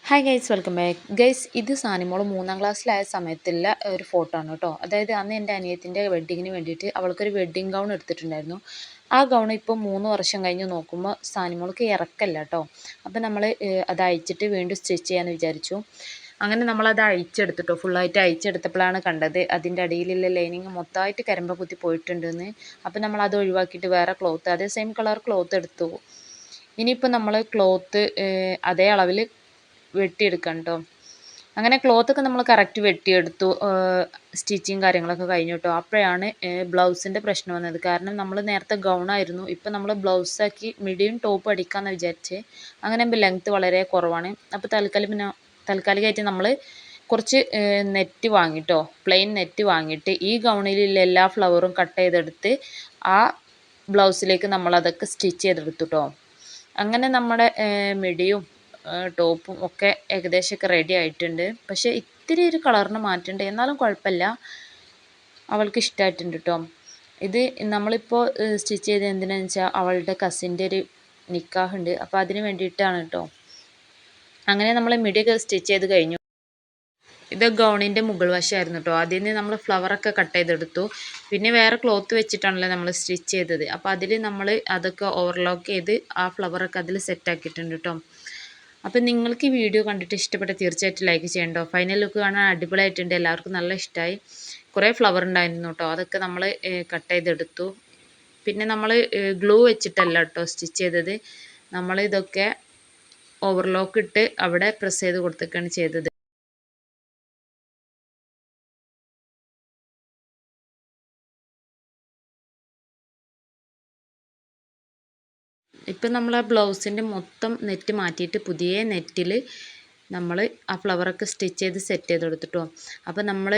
Hi guys, welcome back. Guys, ഇത് സാനിമോൾ 3ാം ക്ലാസ്സിലായ സമയത്തുള്ള ഒരു ഫോട്ടോ ആണ് കേട്ടോ. അതായത് അന്ന് എൻ്റെ അനിയത്തിൻ്റെ വെഡ്ഡിങ്ങിന് വേണ്ടിയിട്ട് അവൾക്കൊരു വെഡ്ഡിങ് ഗൗൺ എടുത്തിട്ടുണ്ടായിരുന്നു. ആ ഗൗൺ ഇപ്പോൾ 3 വർഷം കഴിഞ്ഞ് നോക്കുമ്പോൾ സാനിമോൾക്ക് ഇറക്കല്ല കേട്ടോ. അപ്പോൾ നമ്മൾ അത് അയച്ചിട്ട് വീണ്ടും സ്റ്റിച്ച് ചെയ്യാമെന്ന് വിചാരിച്ചു. അങ്ങനെ നമ്മളത് അയച്ചെടുത്തിട്ടോ. ഫുള്ളായിട്ട് അയച്ചെടുത്തപ്പോഴാണ് കണ്ടത് അതിൻ്റെ അടിയിലുള്ള ലൈനിങ് മൊത്തമായിട്ട് കരിമ്പ കുത്തി പോയിട്ടുണ്ടെന്ന്. അപ്പോൾ നമ്മളത് ഒഴിവാക്കിയിട്ട് വേറെ ക്ലോത്ത്, അതേ സെയിം കളർ ക്ലോത്ത് എടുത്തു. ഇനിയിപ്പോൾ നമ്മൾ ക്ലോത്ത് അതേ അളവിൽ വെട്ടിയെടുക്കണം കേട്ടോ. അങ്ങനെ ക്ലോത്തൊക്കെ നമ്മൾ കറക്റ്റ് വെട്ടിയെടുത്തു. സ്റ്റിച്ചിങ് കാര്യങ്ങളൊക്കെ കഴിഞ്ഞു കേട്ടോ. അപ്പോഴാണ് ബ്ലൗസിൻ്റെ പ്രശ്നം വന്നത്. കാരണം നമ്മൾ നേരത്തെ ഗൗണായിരുന്നു, ഇപ്പം നമ്മൾ ബ്ലൗസാക്കി മിഡിയും ടോപ്പും അടിക്കാമെന്ന് വിചാരിച്ച്. അങ്ങനെ ആകുമ്പോൾ ലെങ്ത്ത് വളരെ കുറവാണ്. അപ്പോൾ താൽക്കാലികമായിട്ട് നമ്മൾ കുറച്ച് നെറ്റ് വാങ്ങിട്ടോ, പ്ലെയിൻ നെറ്റ് വാങ്ങിയിട്ട് ഈ ഗൗണിലുള്ള എല്ലാ ഫ്ലവറും കട്ട് ചെയ്തെടുത്ത് ആ ബ്ലൗസിലേക്ക് നമ്മളതൊക്കെ സ്റ്റിച്ച് ചെയ്തെടുത്തു കേട്ടോ. അങ്ങനെ നമ്മുടെ മിഡിയും ടോപ്പും ഒക്കെ ഏകദേശമൊക്കെ റെഡി ആയിട്ടുണ്ട്. പക്ഷേ ഇത്തിരി ഒരു കളറിന് മാറ്റമുണ്ട്, എന്നാലും കുഴപ്പമില്ല, അവൾക്ക് ഇഷ്ടമായിട്ടുണ്ട് കേട്ടോ. ഇത് നമ്മളിപ്പോൾ സ്റ്റിച്ച് ചെയ്ത് എന്തിനാണെന്ന് വെച്ചാൽ അവളുടെ കസിൻ്റെ ഒരു നിക്കാഹുണ്ട്, അപ്പോൾ അതിന് വേണ്ടിയിട്ടാണ് കേട്ടോ. അങ്ങനെ നമ്മൾ മിഡിയൊക്കെ സ്റ്റിച്ച് ചെയ്ത് കഴിഞ്ഞു. ഇത് ഗൗണിൻ്റെ മുകൾ വശമായിരുന്നു കേട്ടോ. അതിൽ നിന്ന് നമ്മൾ ഫ്ലവറൊക്കെ കട്ട് ചെയ്തെടുത്തു. പിന്നെ വേറെ ക്ലോത്ത് വെച്ചിട്ടാണല്ലോ നമ്മൾ സ്റ്റിച്ച് ചെയ്തത്. അപ്പോൾ അതിൽ നമ്മൾ അതൊക്കെ ഓവർലോക്ക് ചെയ്ത് ആ ഫ്ലവറൊക്കെ അതിൽ സെറ്റാക്കിയിട്ടുണ്ട് കേട്ടോ. അപ്പം നിങ്ങൾക്ക് ഈ വീഡിയോ കണ്ടിട്ട് ഇഷ്ടപ്പെട്ട തീർച്ചയായിട്ടും ലൈക്ക് ചെയ്യണ്ടോ. ഫൈനൽ ലുക്ക് കാണാൻ അടിപൊളിയായിട്ടുണ്ട്, എല്ലാവർക്കും നല്ല ഇഷ്ടമായി. കുറേ ഫ്ലവർ ഉണ്ടായിരുന്നു കേട്ടോ, അതൊക്കെ നമ്മൾ കട്ട് ചെയ്തെടുത്തു. പിന്നെ നമ്മൾ ഗ്ലൂ വെച്ചിട്ടല്ല കേട്ടോ സ്റ്റിച്ച് ചെയ്തത്, നമ്മൾ ഇതൊക്കെ ഓവർലോക്ക് ഇട്ട് അവിടെ പ്രസ് ചെയ്ത് കൊടുത്തൊക്കെയാണ് ചെയ്തത്. ഇപ്പം നമ്മൾ ആ ബ്ലൗസിൻ്റെ മൊത്തം നെറ്റ് മാറ്റിയിട്ട് പുതിയ നെറ്റിൽ നമ്മൾ ആ ഫ്ലവറൊക്കെ സ്റ്റിച്ച് ചെയ്ത് സെറ്റ് ചെയ്ത് കൊടുത്തിട്ടോ. അപ്പോൾ നമ്മൾ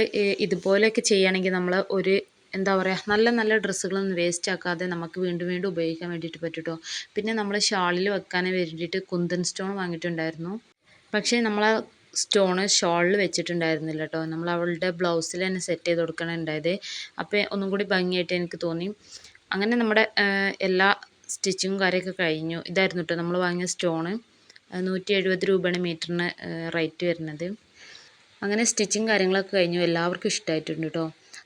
ഇതുപോലെയൊക്കെ ചെയ്യുകയാണെങ്കിൽ നമ്മൾ ഒരു എന്താ പറയുക, നല്ല നല്ല ഡ്രസ്സുകളൊന്നും വേസ്റ്റ് ആക്കാതെ നമുക്ക് വീണ്ടും വീണ്ടും ഉപയോഗിക്കാൻ വേണ്ടിയിട്ട് പറ്റും. പിന്നെ നമ്മൾ ഷാളിൽ വെക്കാൻ വേണ്ടിയിട്ട് കുന്തൻ സ്റ്റോൺ വാങ്ങിയിട്ടുണ്ടായിരുന്നു. പക്ഷേ നമ്മൾ ആ സ്റ്റോണ് ഷോളിൽ വെച്ചിട്ടുണ്ടായിരുന്നില്ല കേട്ടോ. നമ്മൾ അവളുടെ ബ്ലൗസിൽ തന്നെ സെറ്റ് ചെയ്ത് കൊടുക്കണുണ്ടായത്. അപ്പോൾ ഒന്നും കൂടി ഭംഗിയായിട്ട് എനിക്ക് തോന്നി. അങ്ങനെ നമ്മുടെ എല്ലാ സ്റ്റിച്ചിങ്ങും കാര്യമൊക്കെ കഴിഞ്ഞു. ഇതായിരുന്നു കേട്ടോ നമ്മൾ വാങ്ങിയ സ്റ്റോണ്. 170 രൂപയാണ് മീറ്ററിന് റേറ്റ് വരുന്നത്. അങ്ങനെ സ്റ്റിച്ചിങ് കാര്യങ്ങളൊക്കെ കഴിഞ്ഞു. എല്ലാവർക്കും ഇഷ്ടമായിട്ടുണ്ട് കേട്ടോ,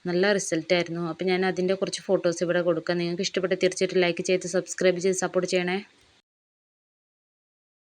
നല്ല റിസൾട്ടായിരുന്നു. അപ്പോൾ ഞാൻ അതിൻ്റെ കുറച്ച് ഫോട്ടോസ് ഇവിടെ കൊടുക്കാം. നിങ്ങൾക്ക് ഇഷ്ടപ്പെട്ട തീർച്ചയായിട്ടും ലൈക്ക് ചെയ്ത് സബ്സ്ക്രൈബ് ചെയ്ത് സപ്പോർട്ട് ചെയ്യണേ.